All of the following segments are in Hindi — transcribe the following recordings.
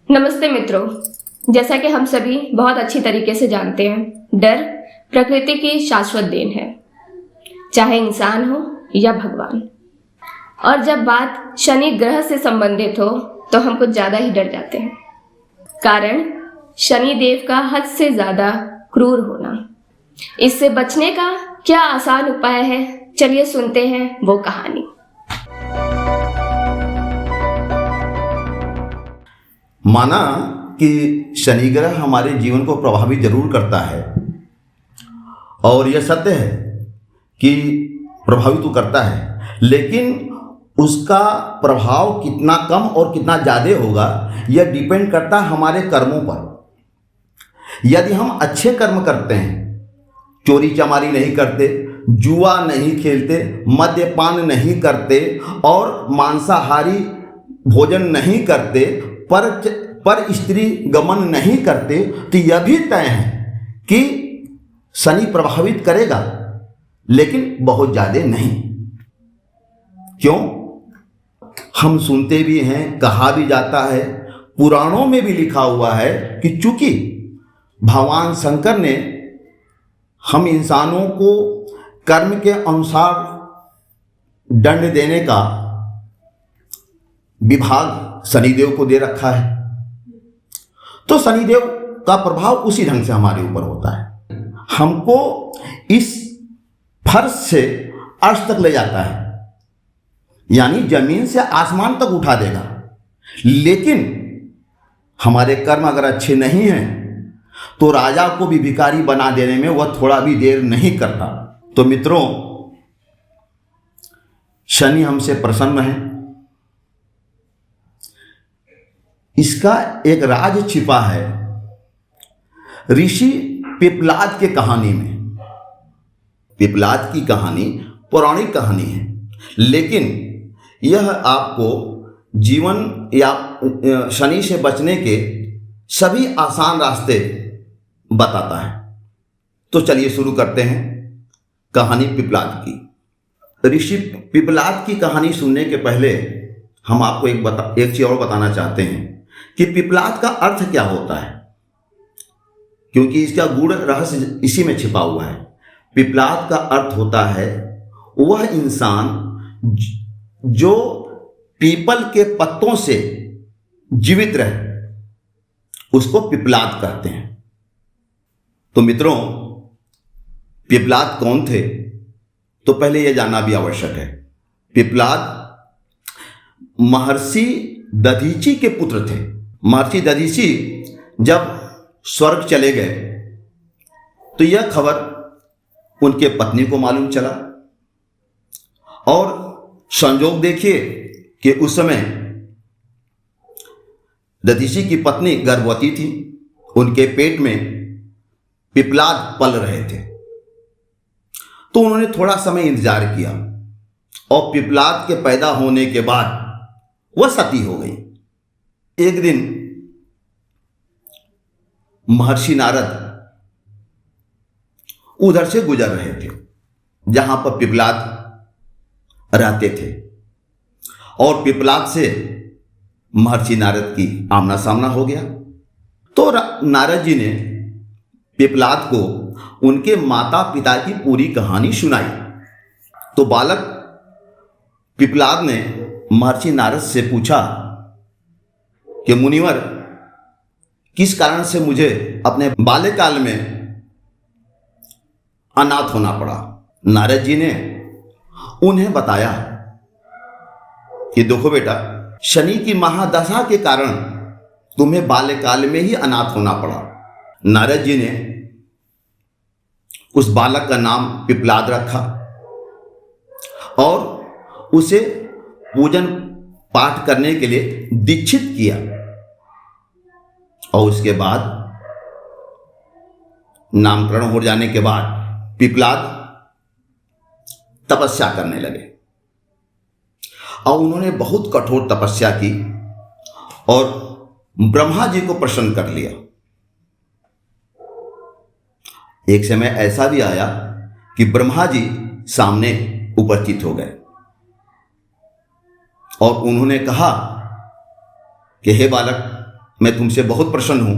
नमस्ते मित्रों। जैसा कि हम सभी बहुत अच्छी तरीके से जानते हैं, डर प्रकृति की शाश्वत देन है, चाहे इंसान हो या भगवान। और जब बात शनि ग्रह से संबंधित हो तो हम कुछ ज्यादा ही डर जाते हैं। कारण शनि देव का हद से ज्यादा क्रूर होना। इससे बचने का क्या आसान उपाय है, चलिए सुनते हैं वो कहानी। माना कि शनि ग्रह हमारे जीवन को प्रभावित जरूर करता है, और यह सत्य है कि प्रभावित तो करता है, लेकिन उसका प्रभाव कितना कम और कितना ज़्यादा होगा यह डिपेंड करता है हमारे कर्मों पर। यदि हम अच्छे कर्म करते हैं, चोरी चमारी नहीं करते, जुआ नहीं खेलते, मद्यपान नहीं करते और मांसाहारी भोजन नहीं करते, पर स्त्री गमन नहीं करते, तो यह भी तय है कि शनि प्रभावित करेगा, लेकिन बहुत ज़्यादा नहीं। क्यों? हम सुनते भी हैं, कहा भी जाता है, पुराणों में भी लिखा हुआ है कि चूंकि भगवान शंकर ने हम इंसानों को कर्म के अनुसार दंड देने का विभाग शनिदेव को दे रखा है, तो शनिदेव का प्रभाव उसी ढंग से हमारे ऊपर होता है। हमको इस फर्श से अर्श तक ले जाता है, यानी जमीन से आसमान तक उठा देगा। लेकिन हमारे कर्म अगर अच्छे नहीं हैं तो राजा को भी भिखारी बना देने में वह थोड़ा भी देर नहीं करता। तो मित्रों, शनि हमसे प्रसन्न है। इसका एक राज छिपा है ऋषि पिप्पलाद के कहानी में। पिप्पलाद की कहानी पौराणिक कहानी है, लेकिन यह आपको जीवन या शनि से बचने के सभी आसान रास्ते बताता है। तो चलिए शुरू करते हैं कहानी पिप्पलाद की। ऋषि पिप्पलाद की कहानी सुनने के पहले हम आपको एक चीज और बताना चाहते हैं कि पिप्पलाद का अर्थ क्या होता है, क्योंकि इसका गूढ़ रहस्य इसी में छिपा हुआ है। पिप्पलाद का अर्थ होता है वह इंसान जो पीपल के पत्तों से जीवित रहे, उसको पिप्पलाद कहते हैं। तो मित्रों, पिप्पलाद कौन थे, तो पहले यह जानना भी आवश्यक है। पिप्पलाद महर्षि दधीची के पुत्र थे। महर्षि दधीची जब स्वर्ग चले गए तो यह खबर उनके पत्नी को मालूम चला, और संजोग देखिए कि उस समय दधीची की पत्नी गर्भवती थी, उनके पेट में पिप्पलाद पल रहे थे। तो उन्होंने थोड़ा समय इंतजार किया, और पिप्पलाद के पैदा होने के बाद वह सती हो गई। एक दिन महर्षि नारद उधर से गुजर रहे थे जहां पर पिप्पलाद रहते थे, और पिप्पलाद से महर्षि नारद की आमना सामना हो गया। तो नारद जी ने पिप्पलाद को उनके माता पिता की पूरी कहानी सुनाई। तो बालक पिप्पलाद ने महर्षि नारद से पूछा कि मुनिवर, किस कारण से मुझे अपने बाल्यकाल में अनाथ होना पड़ा। नारद जी ने उन्हें बताया कि देखो बेटा, शनि की महादशा के कारण तुम्हें बाल्यकाल में ही अनाथ होना पड़ा। नारद जी ने उस बालक का नाम पिप्पलाद रखा और उसे पूजन पाठ करने के लिए दीक्षित किया, और उसके बाद नामकरण हो जाने के बाद पिप्पलाद तपस्या करने लगे, और उन्होंने बहुत कठोर तपस्या की और ब्रह्मा जी को प्रसन्न कर लिया। एक समय ऐसा भी आया कि ब्रह्मा जी सामने उपस्थित हो गए और उन्होंने कहा कि हे बालक, मैं तुमसे बहुत प्रसन्न हूं,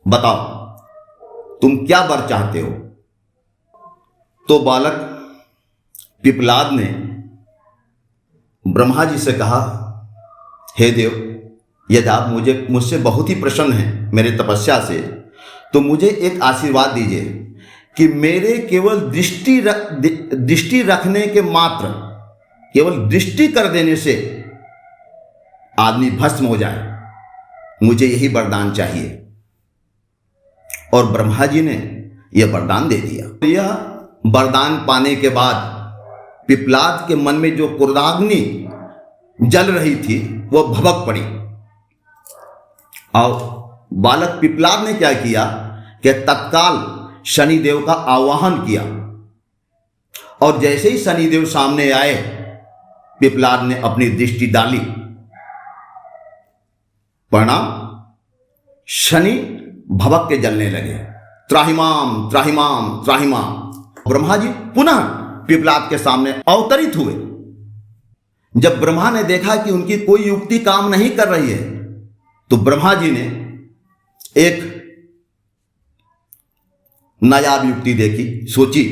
बताओ तुम क्या वर चाहते हो। तो बालक पिपलाद ने ब्रह्मा जी से कहा, हे देव, यदि आप मुझसे बहुत ही प्रसन्न हैं मेरे तपस्या से, तो मुझे एक आशीर्वाद दीजिए कि मेरे केवल दृष्टि रखने के मात्र, केवल दृष्टि कर देने से आदमी भस्म हो जाए, मुझे यही वरदान चाहिए। और ब्रह्मा जी ने यह वरदान दे दिया। यह वरदान पाने के बाद पिपलाद के मन में जो क्रोधाग्नि जल रही थी वह भभक पड़ी। और बालक पिपलाद ने क्या किया कि तत्काल शनिदेव का आवाहन किया, और जैसे ही शनिदेव सामने आए, पिपलाद ने अपनी दृष्टि डाली, परिणाम शनि भभक के जलने लगे। त्राहिमाम त्राहिमाम त्राहिमाम। ब्रह्मा जी पुनः पिपलाद के सामने अवतरित हुए। जब ब्रह्मा ने देखा कि उनकी कोई युक्ति काम नहीं कर रही है, तो ब्रह्मा जी ने एक नायाब युक्ति देखी, सोची,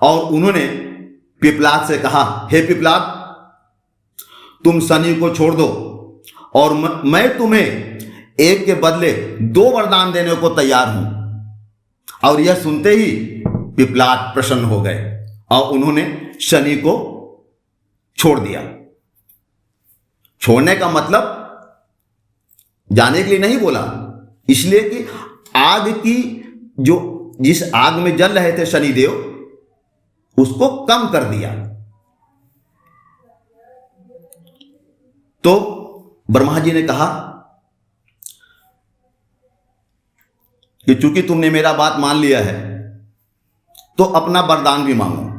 और उन्होंने पिपलाद से कहा, हे पिपलाद, तुम शनि को छोड़ दो और मैं तुम्हें एक के बदले 2 वरदान देने को तैयार हूं। और यह सुनते ही पिपलाद प्रसन्न हो गए और उन्होंने शनि को छोड़ दिया। छोड़ने का मतलब जाने के लिए नहीं बोला, इसलिए कि आग की जिस आग में जल रहे थे शनिदेव, उसको कम कर दिया। तो ब्रह्मा जी ने कहा कि चूंकि तुमने मेरा बात मान लिया है, तो अपना वरदान भी मांगो।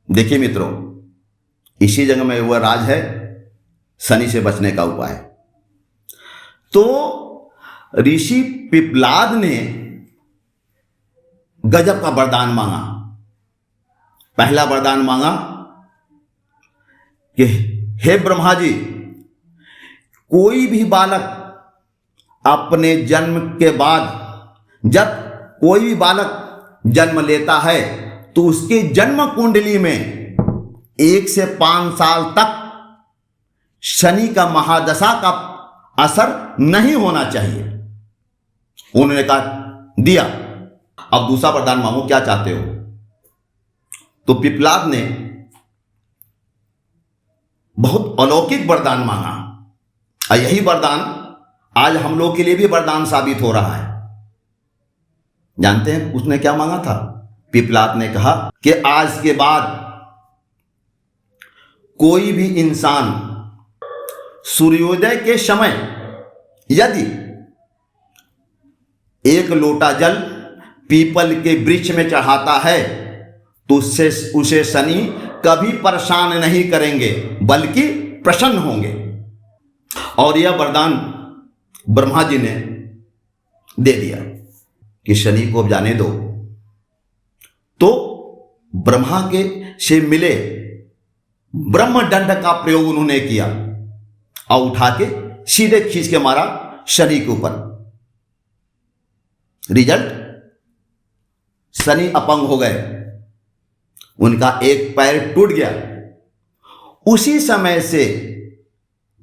देखिए मित्रों, इसी जगह में वह राज है शनि से बचने का उपाय। तो ऋषि पिपलाद ने गजब का वरदान मांगा। पहला वरदान मांगा कि हे ब्रह्मा जी, कोई भी बालक अपने जन्म के बाद, जब कोई भी बालक जन्म लेता है, तो उसके जन्म कुंडली में 1 से 5 साल तक शनि का महादशा का असर नहीं होना चाहिए। उन्होंने कहा दिया। अब दूसरा वरदान मांगो, क्या चाहते हो। तो पिपलाद ने बहुत अलौकिक वरदान मांगा, और यही वरदान आज हम लोग के लिए भी वरदान साबित हो रहा है। जानते हैं उसने क्या मांगा था। पिपलाद ने कहा कि आज के बाद कोई भी इंसान सूर्योदय के समय यदि 1 लोटा जल पीपल के वृक्ष में चढ़ाता है, तो उसे शनि कभी परेशान नहीं करेंगे, बल्कि प्रसन्न होंगे। और यह वरदान ब्रह्मा जी ने दे दिया कि शनि को जाने दो। तो ब्रह्मा के से मिले ब्रह्मदंड का प्रयोग उन्होंने किया और उठा के सीधे खींच के मारा शनि के ऊपर। रिजल्ट, शनि अपंग हो गए, उनका एक पैर टूट गया। उसी समय से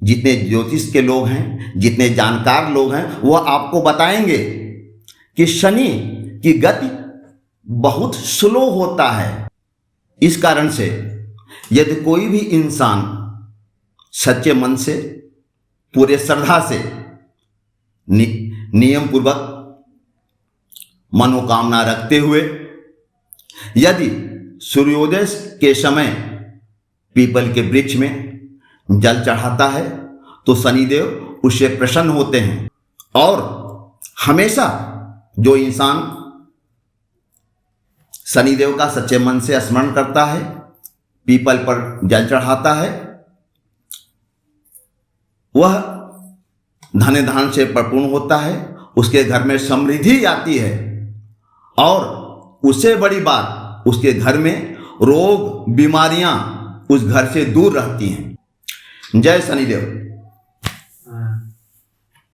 जितने ज्योतिष के लोग हैं, जितने जानकार लोग हैं, वह आपको बताएंगे कि शनि की गति बहुत स्लो होता है। इस कारण से यदि कोई भी इंसान सच्चे मन से, पूरे श्रद्धा से, नियम पूर्वक मनोकामना रखते हुए यदि सूर्योदय के समय पीपल के वृक्ष में जल चढ़ाता है, तो शनिदेव उससे प्रसन्न होते हैं। और हमेशा जो इंसान शनिदेव का सच्चे मन से स्मरण करता है, पीपल पर जल चढ़ाता है, वह धन धान से परिपूर्ण होता है, उसके घर में समृद्धि आती है, और उससे बड़ी बात, उसके घर में रोग बीमारियां उस घर से दूर रहती हैं। जय शनिदेव।